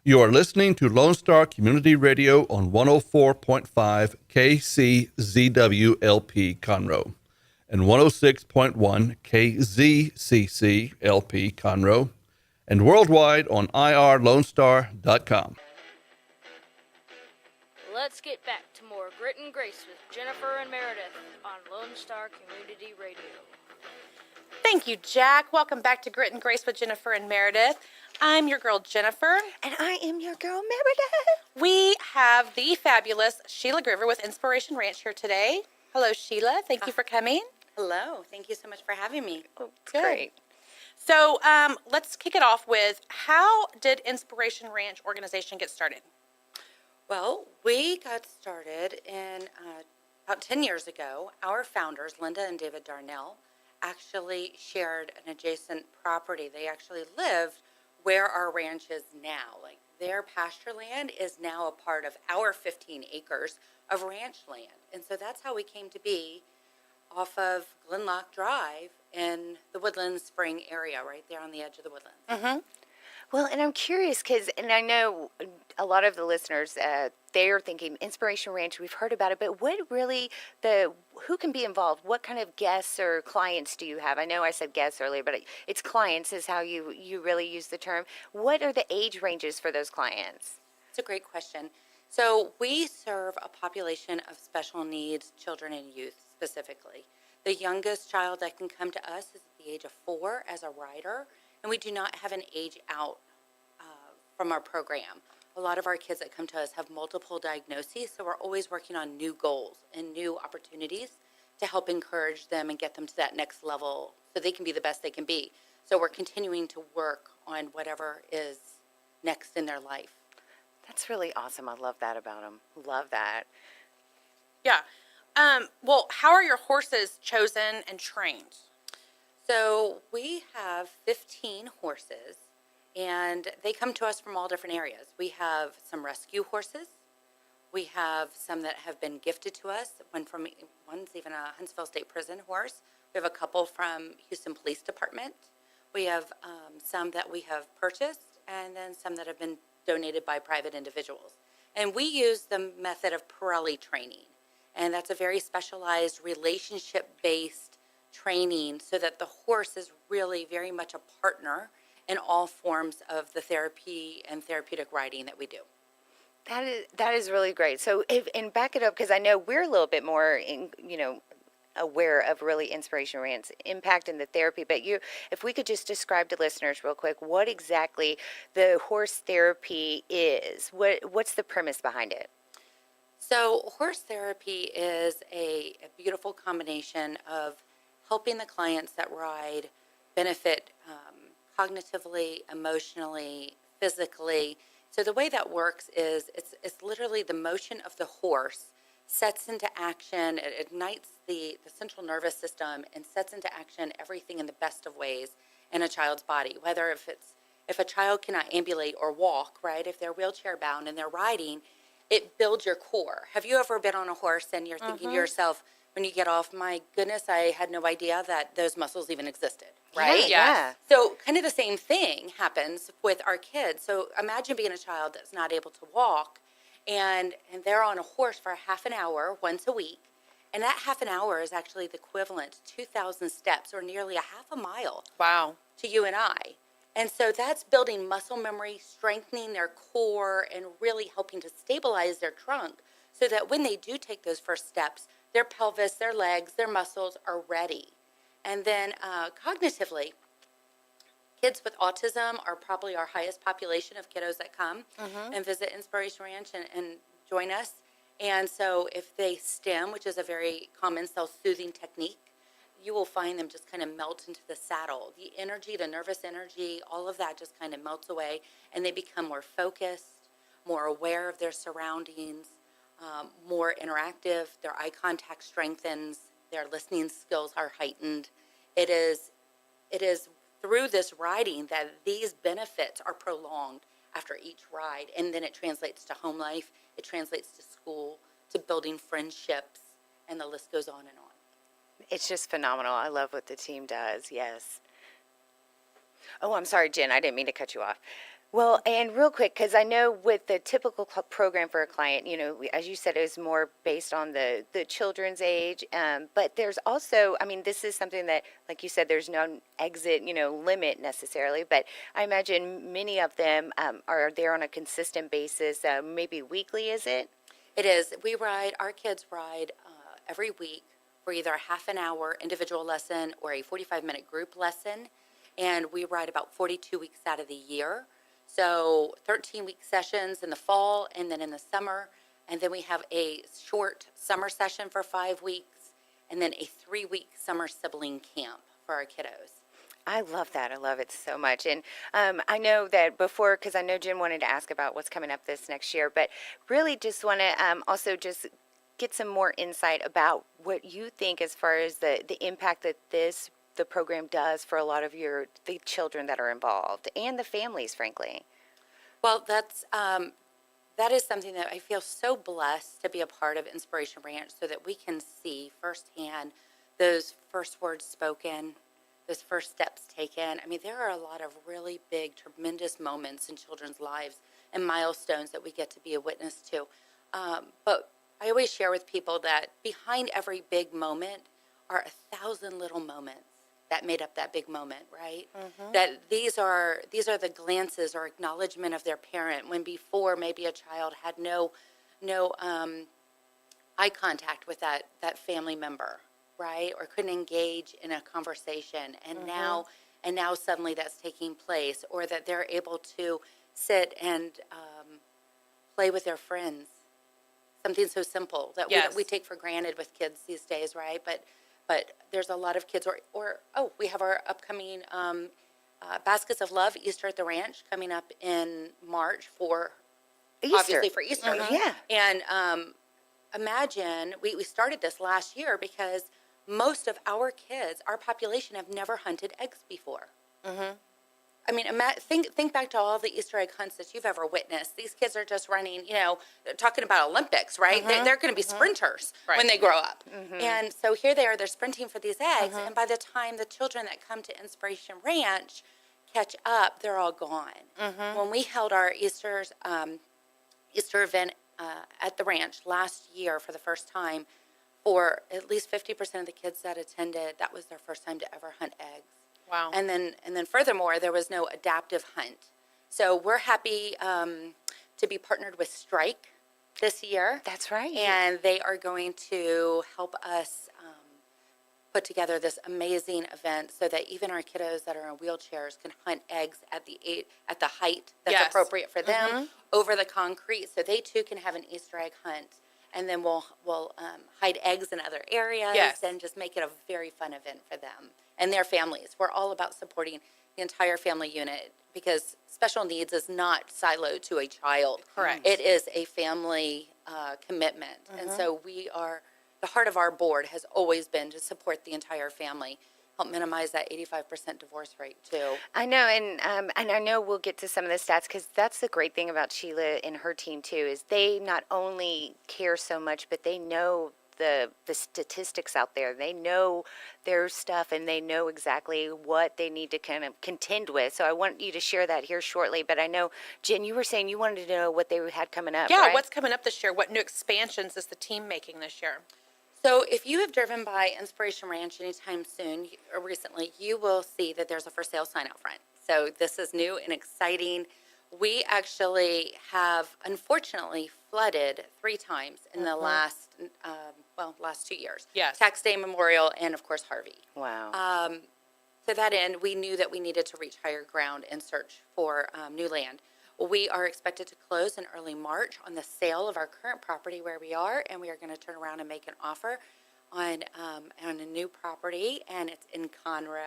You are listening to Lone Star Community Radio on 104.5 KCZWLP Conroe and 106.1 KZCCLP Conroe and worldwide on irlonestar.com. Let's get back to more Grit and Grace with Jennifer and Merideth on Lone Star Community Radio. Thank you, Jack. Welcome back to Grit and Grace with Jennifer and Merideth. I'm your girl, Jennifer. And I am your girl, Merideth. We have the fabulous Sheila Greaver with Inspiration Ranch here today. Hello, Sheila. Thank you for coming. Hello. Thank you so much for having me. Oh, great. So let's kick it off with, how did Inspiration Ranch organization get started? Well, we got started in about 10 years ago. Our founders, Linda and David Darnell, actually shared an adjacent property. They actually lived where our ranch is now. Like, their pasture land is now a part of our 15 acres of ranch land. And so that's how we came to be off of Glenlock Drive in the Woodlands Spring area, right there on the edge of the Woodlands. Mm-hmm. Well, and I'm curious because, and I know a lot of the listeners, they're thinking Inspiration Ranch, we've heard about it, but what really, who can be involved? What kind of guests or clients do you have? I know I said guests earlier, but it's clients is how you really use the term. What are the age ranges for those clients? That's a great question. So we serve a population of special needs children and youth specifically. The youngest child that can come to us is at the age of 4 as a rider, and we do not have an age out from our program. A lot of our kids that come to us have multiple diagnoses, so we're always working on new goals and new opportunities to help encourage them and get them to that next level so they can be the best they can be. So we're continuing to work on whatever is next in their life. That's really awesome. I love that about them. Love that. Yeah. Well, how are your horses chosen and trained? So we have 15 horses, and they come to us from all different areas. We have some rescue horses. We have some that have been gifted to us. One's even a Huntsville State Prison horse. We have a couple from Houston Police Department. We have some that we have purchased, and then some that have been donated by private individuals. And we use the method of Pirelli training, and that's a very specialized relationship-based training so that the horse is really very much a partner in all forms of the therapy and therapeutic riding that we do. That is really great. So, and back it up, because I know we're a little bit more, aware of really Inspiration Ranch's impact in the therapy. But if we could just describe to listeners real quick what exactly the horse therapy is. What's the premise behind it? So, horse therapy is a beautiful combination of helping the clients that ride benefit cognitively, emotionally, physically. So the way that works is it's literally the motion of the horse sets into action, it ignites the central nervous system and sets into action everything in the best of ways in a child's body. Whether if a child cannot ambulate or walk, right, if they're wheelchair bound and they're riding, it builds your core. Have you ever been on a horse and you're thinking to yourself, when you get off, my goodness, I had no idea that those muscles even existed, right? Yeah. So kind of the same thing happens with our kids. So imagine being a child that's not able to walk, and they're on a horse for a half an hour once a week, and that half an hour is actually the equivalent to 2,000 steps, or nearly a half a mile. Wow. To you and I. And so that's building muscle memory, strengthening their core, and really helping to stabilize their trunk so that when they do take those first steps, their pelvis, their legs, their muscles are ready. And then cognitively, kids with autism are probably our highest population of kiddos that come and visit Inspiration Ranch and join us. And so if they stim, which is a very common self-soothing technique, you will find them just kind of melt into the saddle. The energy, the nervous energy, all of that just kind of melts away, and they become more focused, more aware of their surroundings, more interactive. Their eye contact strengthens. Their listening skills are heightened. It is through this riding that these benefits are prolonged after each ride, and then it translates to home life. It translates to school, to building friendships, and the list goes on and on. It's just phenomenal. I love what the team does. Yes. Oh, I'm sorry, Jen. I didn't mean to cut you off. Well, and real quick, because I know with the typical program for a client, as you said, it was more based on the children's age. But there's also, I mean, this is something that, like you said, there's no exit, limit necessarily. But I imagine many of them are there on a consistent basis, maybe weekly, is it? It is. Our kids ride every week for either a half an hour individual lesson or a 45-minute group lesson. And we ride about 42 weeks out of the year. So 13-week sessions in the fall and then in the summer. And then we have a short summer session for 5 weeks and then a 3-week summer sibling camp for our kiddos. I love that. I love it so much. And I know that before, because I know Jen wanted to ask about what's coming up this next year, but really just want to also just get some more insight about what you think as far as the impact that the program does for a lot of the children that are involved and the families, frankly. Well, that is something that I feel so blessed to be a part of Inspiration Ranch so that we can see firsthand those first words spoken, those first steps taken. I mean, there are a lot of really big, tremendous moments in children's lives and milestones that we get to be a witness to. But I always share with people that behind every big moment are 1,000 little moments that made up that big moment, right? Mm-hmm. That these are the glances or acknowledgement of their parent when before maybe a child had no eye contact with that family member, right? Or couldn't engage in a conversation, and now suddenly that's taking place, or that they're able to sit and play with their friends. Something so simple that we take for granted with kids these days, right? But there's a lot of kids, we have our upcoming Baskets of Love Easter at the Ranch coming up in March for Easter. Obviously for Easter. Mm-hmm. Yeah. And imagine, we started this last year because most of our kids, our population, have never hunted eggs before. Mm-hmm. I mean, think back to all the Easter egg hunts that you've ever witnessed. These kids are just running, talking about Olympics, right? Mm-hmm. They're going to be sprinters when they grow up. Mm-hmm. And so here they are, they're sprinting for these eggs. Mm-hmm. And by the time the children that come to Inspiration Ranch catch up, they're all gone. Mm-hmm. When we held our Easter event at the ranch last year for the first time, for at least 50% of the kids that attended, that was their first time to ever hunt eggs. Wow. And then furthermore, there was no adaptive hunt. So we're happy to be partnered with Strike this year. That's right. And they are going to help us put together this amazing event so that even our kiddos that are in wheelchairs can hunt eggs at the height that's appropriate for them over the concrete, so they too can have an Easter egg hunt. And then we'll hide eggs in other areas and just make it a very fun event for them and their families. We're all about supporting the entire family unit because special needs is not siloed to a child. Correct. It is a family commitment. And so the heart of our board has always been to support the entire family, help minimize that 85% divorce rate too. I know, and I know we'll get to some of the stats because that's the great thing about Sheila and her team too, is they not only care so much, but they know the statistics out there. They know their stuff and they know exactly what they need to kind of contend with. So I want you to share that here shortly. But I know, Jen, you were saying you wanted to know what they had coming up. Yeah, right? What's coming up this year? What new expansions is the team making this year? So if you have driven by Inspiration Ranch anytime soon or recently, you will see that there's a for sale sign out front. So this is new and exciting. We actually have, unfortunately, flooded 3 times in the last 2 years. Yes. Tax Day, Memorial, and, of course, Harvey. Wow. To that end, we knew that we needed to reach higher ground and search for new land. We are expected to close in early March on the sale of our current property where we are, and we are going to turn around and make an offer on a new property, and it's in Conroe.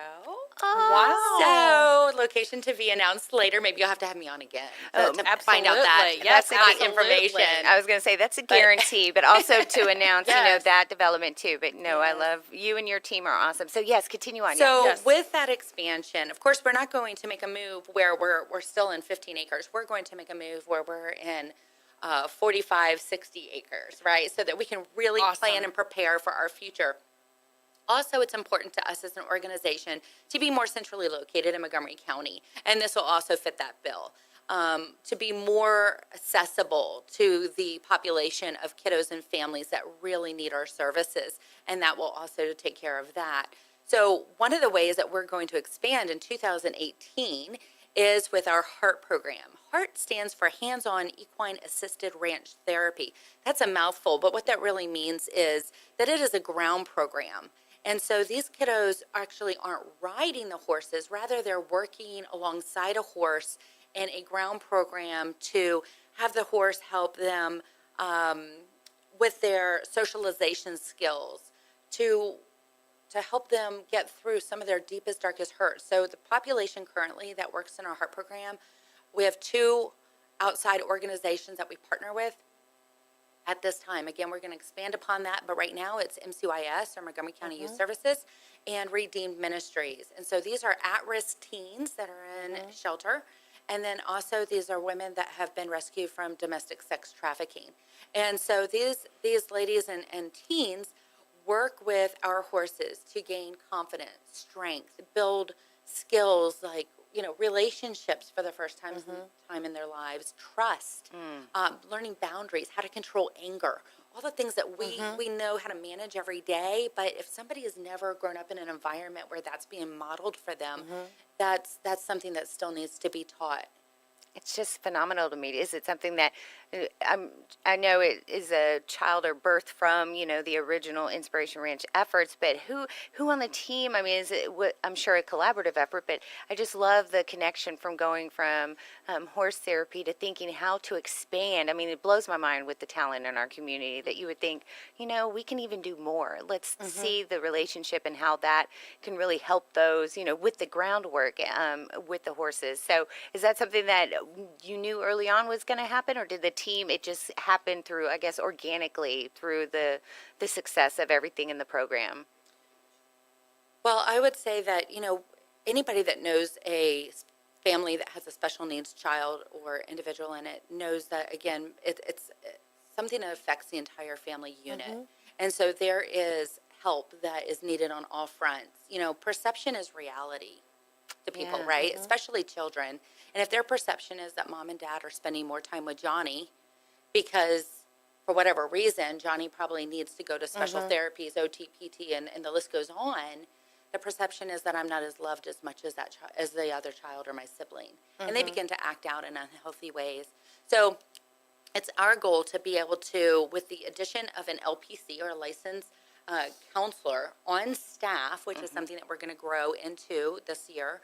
Wow. So location to be announced later. Maybe you'll have to have me on again to absolutely. find out that. Yes, that's hot absolutely. information. I was going to say that's a guarantee, but also to announce, that development too. But no, I love you and your team are awesome. So yes, continue on. So with that expansion, of course, we're not going to make a move where we're still in 15 acres. We're going to make a move where we're in 45, 60 acres, right? So that we can really plan and prepare for our future. Also, it's important to us as an organization to be more centrally located in Montgomery County, and this will also fit that bill. to be more accessible to the population of kiddos and families that really need our services, and that will also take care of that. So one of the ways that we're going to expand in 2018 is with our HEART program. HEART stands for Hands-On Equine Assisted Ranch Therapy. That's a mouthful, but what that really means is that it is a ground program. And so these kiddos actually aren't riding the horses, rather they're working alongside a horse in a ground program to have the horse help them with their socialization skills, to help them get through some of their deepest, darkest hurts. So the population currently that works in our HEART program, we have 2 outside organizations that we partner with at this time. Again, we're going to expand upon that, but right now it's MCYS, or Montgomery County Youth Services, and Redeemed Ministries. And so these are at-risk teens that are in shelter, and then also these are women that have been rescued from domestic sex trafficking. And so these ladies and teens work with our horses to gain confidence, strength, build skills like, relationships for the first time in their lives, trust, learning boundaries, how to control anger, all the things that we know how to manage every day. But if somebody has never grown up in an environment where that's being modeled for them, that's something that still needs to be taught. It's just phenomenal to me. Is it something that I know it is a child or birth from, the original Inspiration Ranch efforts, but who on the team? I mean, is it, I'm sure, a collaborative effort, but I just love the connection from going from horse therapy to thinking how to expand. I mean, it blows my mind with the talent in our community that you would think, we can even do more. Let's see the relationship and how that can really help those, with the groundwork with the horses. So is that something that you knew early on was going to happen, or did the team, it just happened through, I guess, organically through the success of everything in the program? Well, I would say that, anybody that knows a family that has a special needs child or individual in it knows that, again, it's something that affects the entire family unit. And so there is help that is needed on all fronts. Perception is reality to people, right? Especially children. And if their perception is that mom and dad are spending more time with Johnny because for whatever reason, Johnny probably needs to go to special therapies, OT, PT, and the list goes on, the perception is that I'm not as loved as much as as the other child or my sibling. And they begin to act out in unhealthy ways. So it's our goal to be able to, with the addition of an LPC, or a licensed counselor on staff, which is something that we're going to grow into this year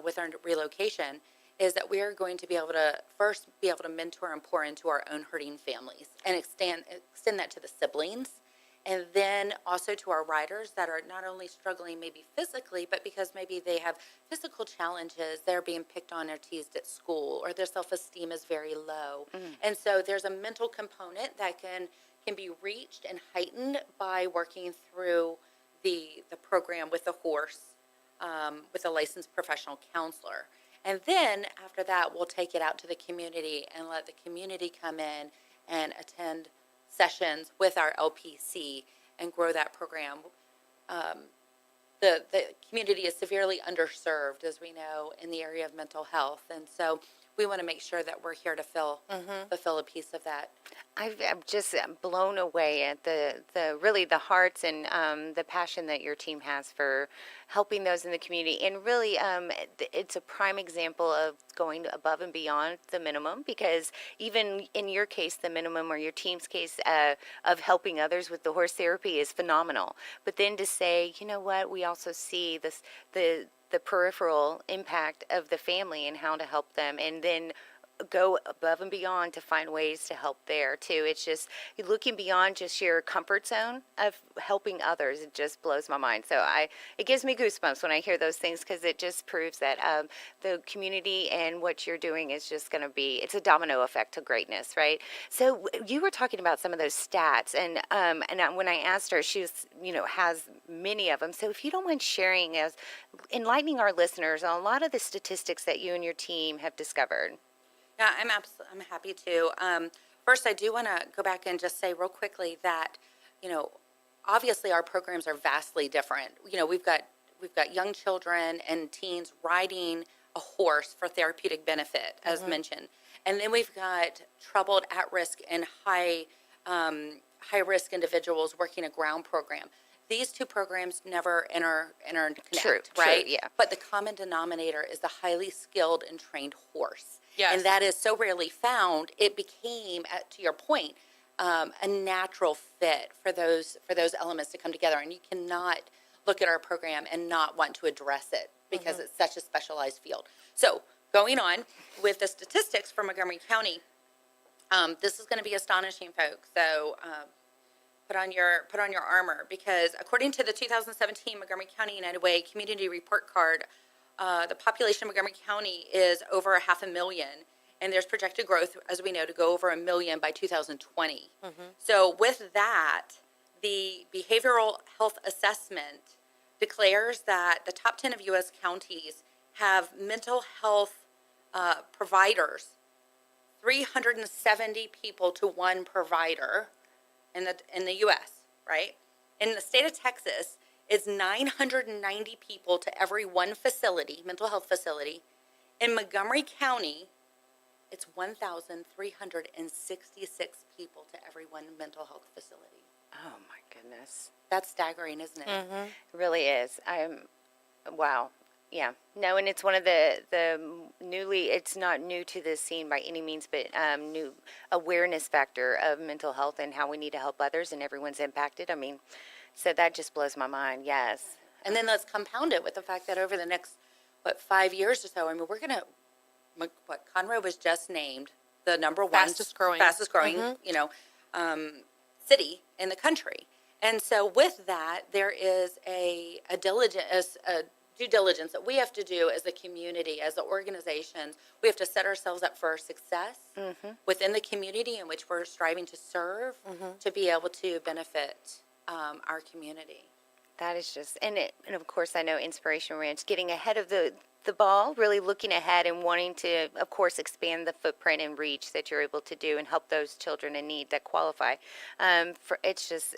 with our relocation, is that we are going to be able to first be able to mentor and pour into our own hurting families and extend that to the siblings, and then also to our riders that are not only struggling maybe physically, but because maybe they have physical challenges, they're being picked on or teased at school, or their self-esteem is very low. And so there's a mental component that can be reached and heightened by working through the program with the horse, with a licensed professional counselor. And then after that, we'll take it out to the community and let the community come in and attend sessions with our LPC and grow that program. The community is severely underserved, as we know, in the area of mental health. And so we want to make sure that we're here to fulfill a piece of that. I'm just blown away at the really the hearts and the passion that your team has for helping those in the community. And really, it's a prime example of going above and beyond the minimum, because even in your case, the minimum, or your team's case, of helping others with the horse therapy is phenomenal. But then to say, you know what, we also see the peripheral impact of the family and how to help them, and then go above and beyond to find ways to help there too. It's just looking beyond just your comfort zone of helping others. It just blows my mind. So it gives me goosebumps when I hear those things, because it just proves that the community and what you're doing is just going to be, it's a domino effect to greatness, right? So you were talking about some of those stats, and when I asked her, she was, has many of them. So if you don't mind sharing, as enlightening our listeners on a lot of the statistics that you and your team have discovered. Yeah, I'm happy to. First, I do want to go back and just say real quickly that, obviously our programs are vastly different. We've got young children and teens riding a horse for therapeutic benefit, as mentioned. And then we've got troubled, at-risk, and high-risk individuals working a ground program. These two programs never interconnect, True, right? yeah. But the common denominator is the highly skilled and trained horse. Yes. And that is so rarely found. It became, to your point, a natural fit for those elements to come together. And you cannot look at our program and not want to address it because it's such a specialized field. So going on with the statistics for Montgomery County, this is going to be astonishing, folks. So put on your armor, because according to the 2017 Montgomery County United Way Community Report Card, the population of Montgomery County is over 500,000, and there's projected growth, as we know, to go over 1 million by 2020. So with that, the behavioral health assessment declares that the top 10 of U.S. counties have mental health providers, 370 people to one provider in the U.S., right? In the state of Texas, it's 990 people to every one facility, mental health facility. In Montgomery County, it's 1,366 people to every one mental health facility. Oh my goodness. That's staggering, isn't it? It really is. Wow. Yeah. No, and it's one of the it's not new to this scene by any means, but new awareness factor of mental health and how we need to help others, and everyone's impacted. I mean, so that just blows my mind. Yes. And then let's compound it with the fact that over the next, 5 years or so, I mean, we're going to, Conroe was just named the number one Fastest growing, city in the country. And so with that, there is a due diligence that we have to do as a community, as the organizations. We have to set ourselves up for success within the community in which we're striving to serve, to be able to benefit our community. That is just, and of course I know Inspiration Ranch getting ahead of the ball, really looking ahead and wanting to, of course, expand the footprint and reach that you're able to do and help those children in need that qualify. It's just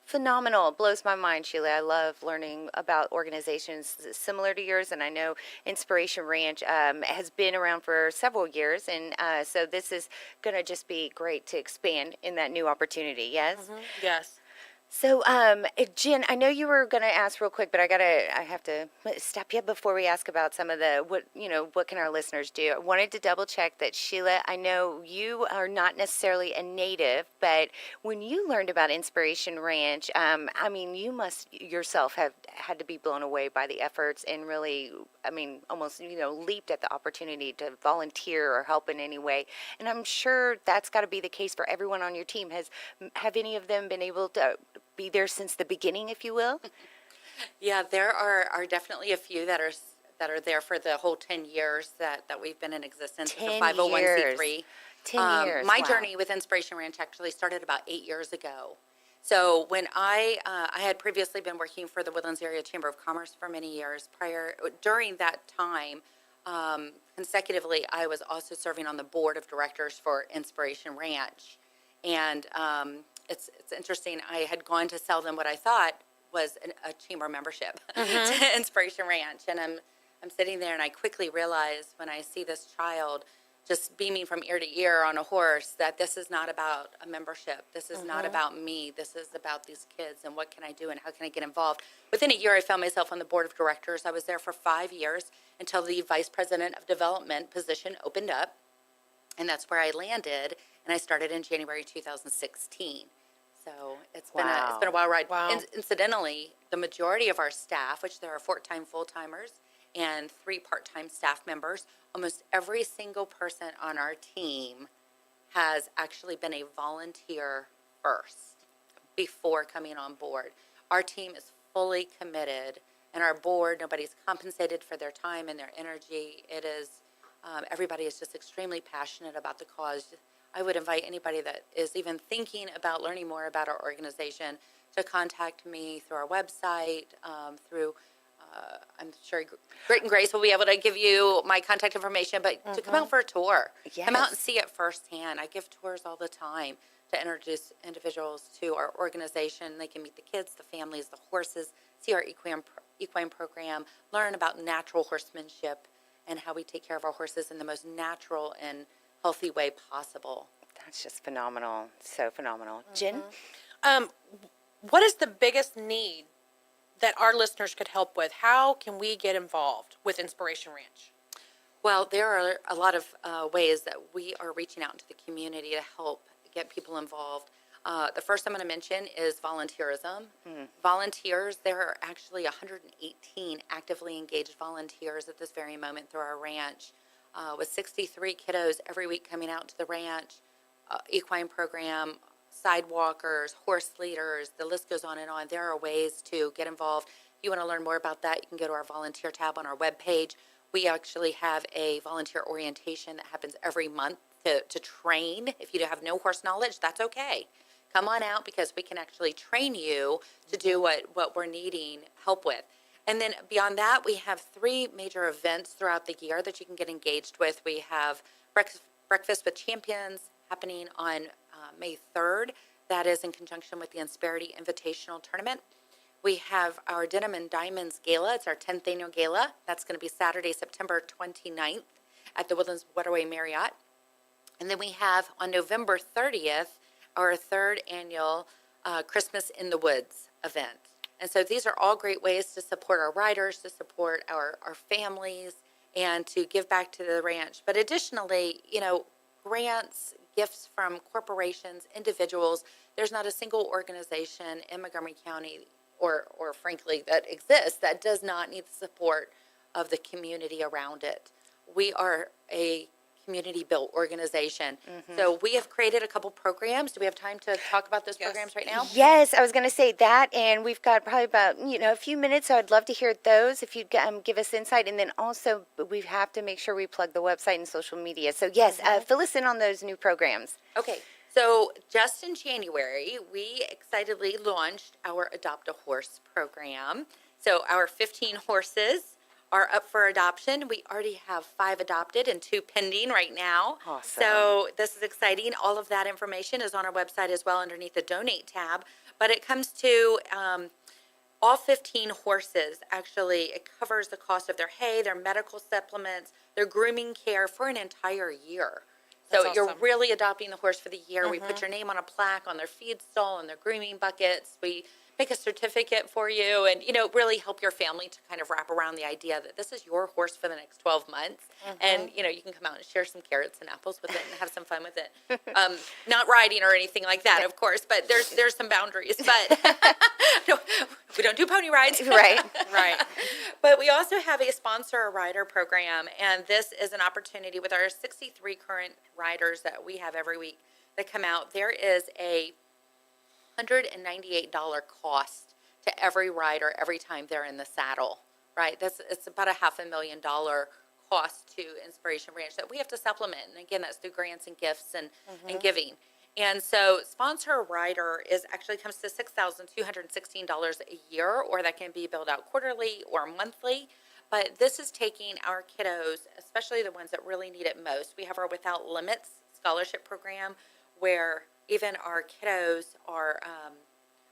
phenomenal. It blows my mind, Sheila. I love learning about organizations similar to yours, and I know Inspiration Ranch has been around for several years, and so this is going to just be great to expand in that new opportunity. Yes? Yes. So, Jen, I know you were going to ask real quick, but I have to stop you before we ask about some of what can our listeners do? I wanted to double check that, Sheila, I know you are not necessarily a native, but when you learned about Inspiration Ranch, I mean, you must yourself have had to be blown away by the efforts and really, I mean, almost, leaped at the opportunity to volunteer or help in any way. And I'm sure that's got to be the case for everyone on your team. Have any of them been able to be there since the beginning, if you will? Yeah, there are definitely a few that are there for the whole 10 years that we've been in existence. 10 It's a 501c3. 10 years. My wow. journey with Inspiration Ranch actually started about 8 years ago. So when I had previously been working for the Woodlands Area Chamber of Commerce for many years during that time, consecutively, I was also serving on the board of directors for Inspiration Ranch. And it's interesting. I had gone to sell them what I thought was a chamber membership to Inspiration Ranch, and I'm sitting there, and I quickly realize when I see this child just beaming from ear to ear on a horse that this is not about a membership. This is not about me. This is about these kids, and what can I do, and how can I get involved? Within a year, I found myself on the board of directors. I was there for 5 years until the vice president of development position opened up, and that's where I landed. And I started in January 2016. So it's been a wild ride. Wow. Incidentally, the majority of our staff, which there are 14 full-timers and 3 part-time staff members, almost every single person on our team has actually been a volunteer first before coming on board. Our team is fully committed, and our board, nobody's compensated for their time and their energy. It is, everybody is just extremely passionate about the cause. I would invite anybody that is even thinking about learning more about our organization to contact me through our website, I'm sure Grit and Grace will be able to give you my contact information, but to come out for a tour. Come out and see it firsthand. I give tours all the time to introduce individuals to our organization. They can meet the kids, the families, the horses, see our equine program, learn about natural horsemanship, and how we take care of our horses in the most natural and healthy way possible. That's just phenomenal. So phenomenal. Jen? What is the biggest need that our listeners could help with? How can we get involved with Inspiration Ranch? Well, there are a lot of ways that we are reaching out into the community to help get people involved. The first I'm going to mention is volunteerism. Volunteers, there are actually 118 actively engaged volunteers at this very moment through our ranch, with 63 kiddos every week coming out to the ranch, equine program, sidewalkers, horse leaders, the list goes on and on. There are ways to get involved. If you want to learn more about that, you can go to our volunteer tab on our webpage. We actually have a volunteer orientation that happens every month to train. If you have no horse knowledge, that's okay. Come on out because we can actually train you to do what we're needing help with. And then beyond that, we have 3 major events throughout the year that you can get engaged with. We have Breakfast with Champions happening on May 3rd. That is in conjunction with the Insperity Invitational Tournament. We have our Denim and Diamonds Gala. It's our 10th annual gala. That's going to be Saturday, September 29th at the Woodlands Waterway Marriott. And then we have on November 30th, our 3rd annual Christmas in the Woods event. And so these are all great ways to support our riders, to support our families, and to give back to the ranch. But additionally, grants, gifts from corporations, individuals. There's not a single organization in Montgomery County or frankly that exists that does not need the support of the community around it. We are a community-built organization. So we have created a couple programs. Do we have time to talk about those programs right now? Yes, I was going to say that, and we've got probably about a few minutes, so I'd love to hear those if you'd give us insight, and then also we have to make sure we plug the website and social media. So yes, fill us in on those new programs. Okay, so just in January, we excitedly launched our Adopt a Horse program. So our 15 horses are up for adoption. We already have 5 adopted and 2 pending right now. Awesome. So this is exciting. All of that information is on our website as well underneath the donate tab. But it comes to all 15 horses. Actually, it covers the cost of their hay, their medical supplements, their grooming care for an entire year. So That's you're awesome. really adopting the horse for the year. We put your name on a plaque on their feed stall and their grooming buckets. We make a certificate for you and, really help your family to kind of wrap around the idea that this is your horse for the next 12 months. And, you can come out and share some carrots and apples with it and have some fun with it. Not riding or anything like that, of course, but there's some boundaries. But no, we don't do pony rides. Right. Right. But we also have a sponsor a rider program, and this is an opportunity with our 63 current riders that we have every week that come out. There is a $198 cost to every rider every time they're in the saddle, right? It's about $500,000 cost to Inspiration Ranch that we have to supplement. And again, that's through grants and gifts and giving. And so sponsor a rider actually comes to $6,216 a year, or that can be billed out quarterly or monthly. But this is taking our kiddos, especially the ones that really need it most. We have our Without Limits scholarship program where even our kiddos are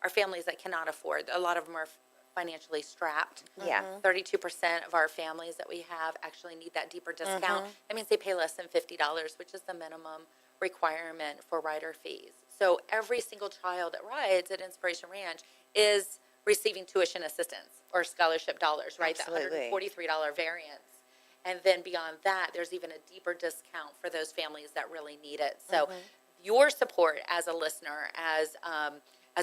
families that cannot afford. A lot of them are financially strapped. Yeah. 32% of our families that we have actually need that deeper discount. That means they pay less than $50, which is the minimum requirement for rider fees. So every single child that rides at Inspiration Ranch is receiving tuition assistance or scholarship dollars, right? Absolutely. That $143 variance. And then beyond that, there's even a deeper discount for those families that really need it. So your support as a listener, as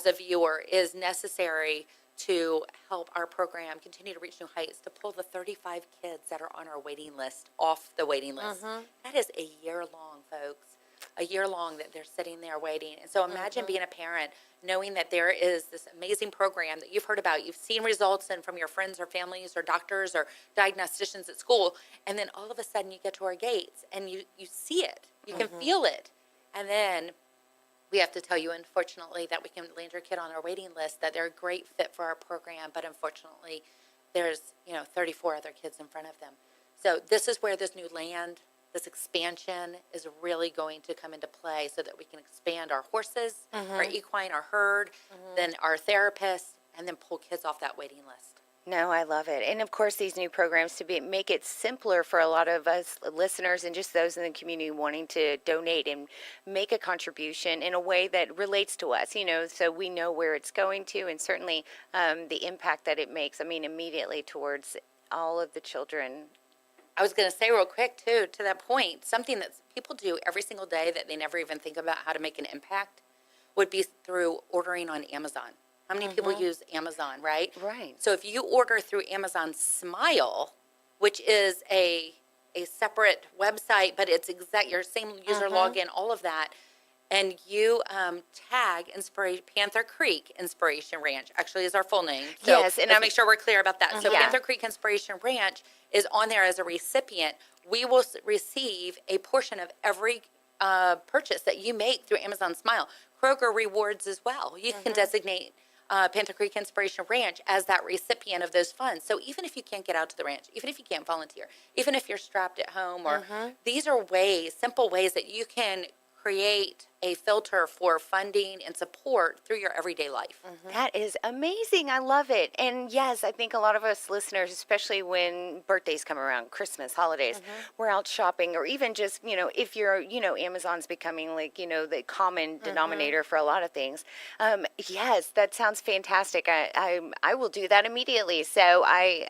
a viewer, is necessary to help our program continue to reach new heights, to pull the 35 kids that are on our waiting list off the waiting list. That is a year long, folks. A year long that they're sitting there waiting. And so imagine being a parent knowing that there is this amazing program that you've heard about, you've seen results in from your friends or families or doctors or diagnosticians at school, and then all of a sudden you get to our gates and you see it. You can feel it. And then we have to tell you, unfortunately, that we can land your kid on our waiting list, that they're a great fit for our program, but unfortunately, there's 34 other kids in front of them. So this is where this new land, this expansion is really going to come into play so that we can expand our horses, our equine, our herd, then our therapists, and then pull kids off that waiting list. No, I love it. And of course, these new programs make it simpler for a lot of us listeners and just those in the community wanting to donate and make a contribution in a way that relates to us, so we know where it's going to, and certainly the impact that it makes, immediately towards all of the children. I was going to say real quick, too, to that point, something that people do every single day that they never even think about how to make an impact would be through ordering on Amazon. How many people use Amazon, right? Right. So if you order through Amazon Smile, which is a separate website, but it's your same user login, all of that, and you tag Panther Creek Inspiration Ranch, actually is our full name. So Yes, and let's make sure we're clear about that. So Yeah. Panther Creek Inspiration Ranch is on there as a recipient. We will receive a portion of every purchase that you make through Amazon Smile. Kroger rewards as well. You can designate Panther Creek Inspiration Ranch as that recipient of those funds. So even if you can't get out to the ranch, even if you can't volunteer, even if you're strapped at home, or these are simple ways that you can create a filter for funding and support through your everyday life. That is amazing. I love it. And yes, I think a lot of us listeners, especially when birthdays come around, Christmas, holidays, we're out shopping, or even just, if you're, Amazon's becoming like, the common denominator for a lot of things. Yes, that sounds fantastic. I will do that immediately. So I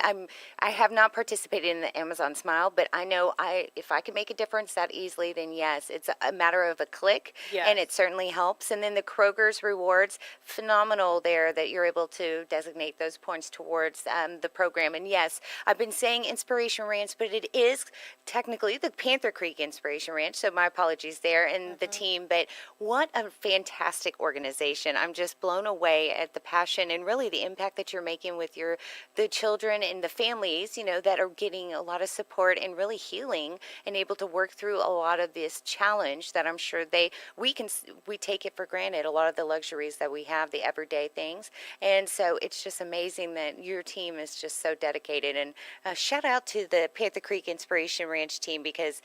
have not participated in the Amazon Smile, but I know if I can make a difference that easily, then yes, it's a matter of a click. Yes. And it certainly helps. And then the Kroger's rewards, phenomenal there that you're able to designate those points towards the program. And yes, I've been saying Inspiration Ranch, but it is technically the Panther Creek Inspiration Ranch. So my apologies there, and the team. But what a fantastic organization. I'm just blown away at the passion and really the impact that you're making with the children and the families, that are getting a lot of support and really healing and able to work through a lot of this challenge that I'm sure we take it for granted, a lot of the luxuries that we have, the everyday things. And so it's just amazing that your team is just so dedicated. And shout out to the Panther Creek Inspiration Ranch team, because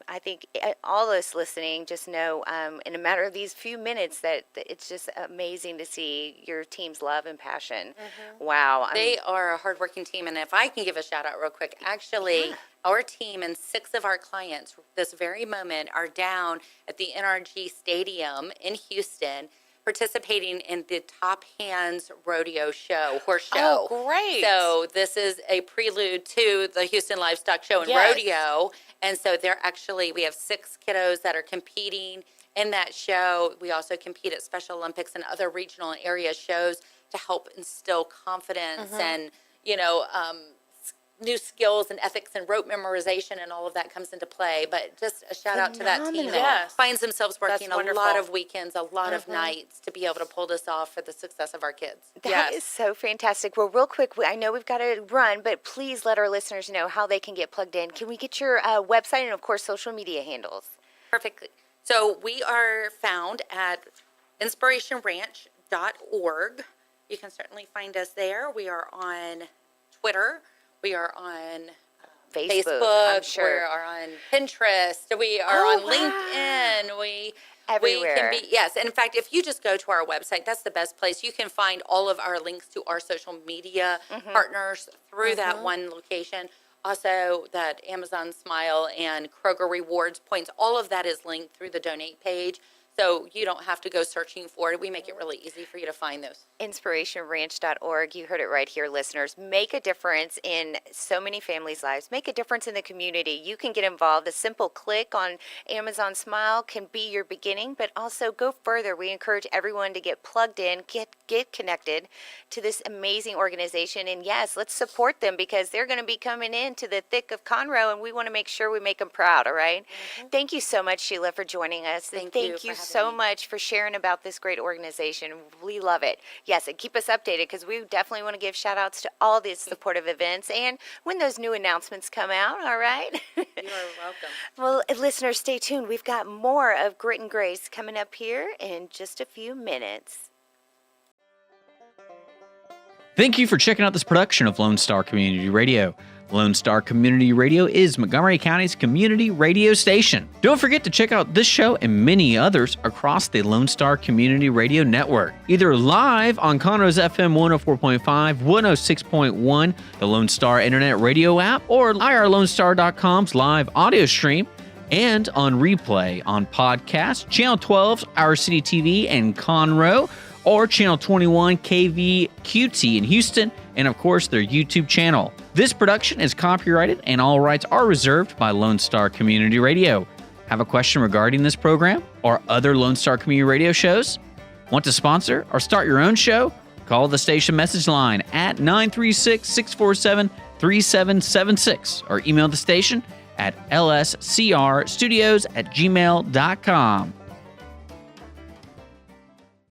I think all of us listening just know in a matter of these few minutes that it's just amazing to see your team's love and passion. Wow. They are a hardworking team. And if I can give a shout out real quick, actually, our team and 6 of our clients this very moment are down at the NRG Stadium in Houston, participating in the Top Hands Rodeo horse show. Oh, great. So this is a prelude to the Houston Livestock Show and Yes. Rodeo. And so we have 6 kiddos that are competing in that show. We also compete at Special Olympics and other regional and area shows to help instill confidence and, new skills and ethics and rote memorization, and all of that comes into play. But just a shout out to that team Phenomenal. that Yes. finds themselves working That's a wonderful. lot of weekends, a lot of nights to be able to pull this off for the success of our kids. That is so fantastic. Well, real quick, I know we've got to run, but please let our listeners know how they can get plugged in. Can we get your website and, of course, social media handles? Perfectly. So we are found at inspirationranch.org. You can certainly find us there. We are on Twitter. We are on Facebook, I'm sure. We are on Pinterest. We are Oh, on LinkedIn. We Everywhere. can be, yes. And in fact, if you just go to our website, that's the best place. You can find all of our links to our social media partners through that one location. Also, that Amazon Smile and Kroger Rewards points, all of that is linked through the donate page. So you don't have to go searching for it. We make it really easy for you to find those. InspirationRanch.org. You heard it right here, listeners. Make a difference in so many families' lives. Make a difference in the community. You can get involved. A simple click on Amazon Smile can be your beginning, but also go further. We encourage everyone to get plugged in, get connected to this amazing organization. And yes, let's support them, because they're going to be coming into the thick of Conroe, and we want to make sure we make them proud, all right? Thank you so much, Sheila, for joining us. Thank And you thank for you having so me. much for sharing about this great organization. We love it. Yes, and keep us updated, because we definitely want to give shout outs to all these supportive events and when those new announcements come out, all right? You are welcome. Well, listeners, stay tuned. We've got more of Grit and Grace coming up here in just a few minutes. Thank you for checking out this production of Lone Star Community Radio. Lone Star Community Radio is Montgomery County's community radio station. Don't forget to check out this show and many others across the Lone Star Community Radio Network, either live on Conroe's FM 104.5, 106.1, the Lone Star Internet Radio app, or irlonestar.com's live audio stream, and on replay on podcast, Channel 12's Our City TV in Conroe, or Channel 21 KVQT in Houston, and of course their YouTube channel. This production is copyrighted and all rights are reserved by Lone Star Community Radio. Have a question regarding this program or other Lone Star Community Radio shows? Want to sponsor or start your own show? Call the station message line at 936-647-3776 or email the station at lscrstudios@gmail.com.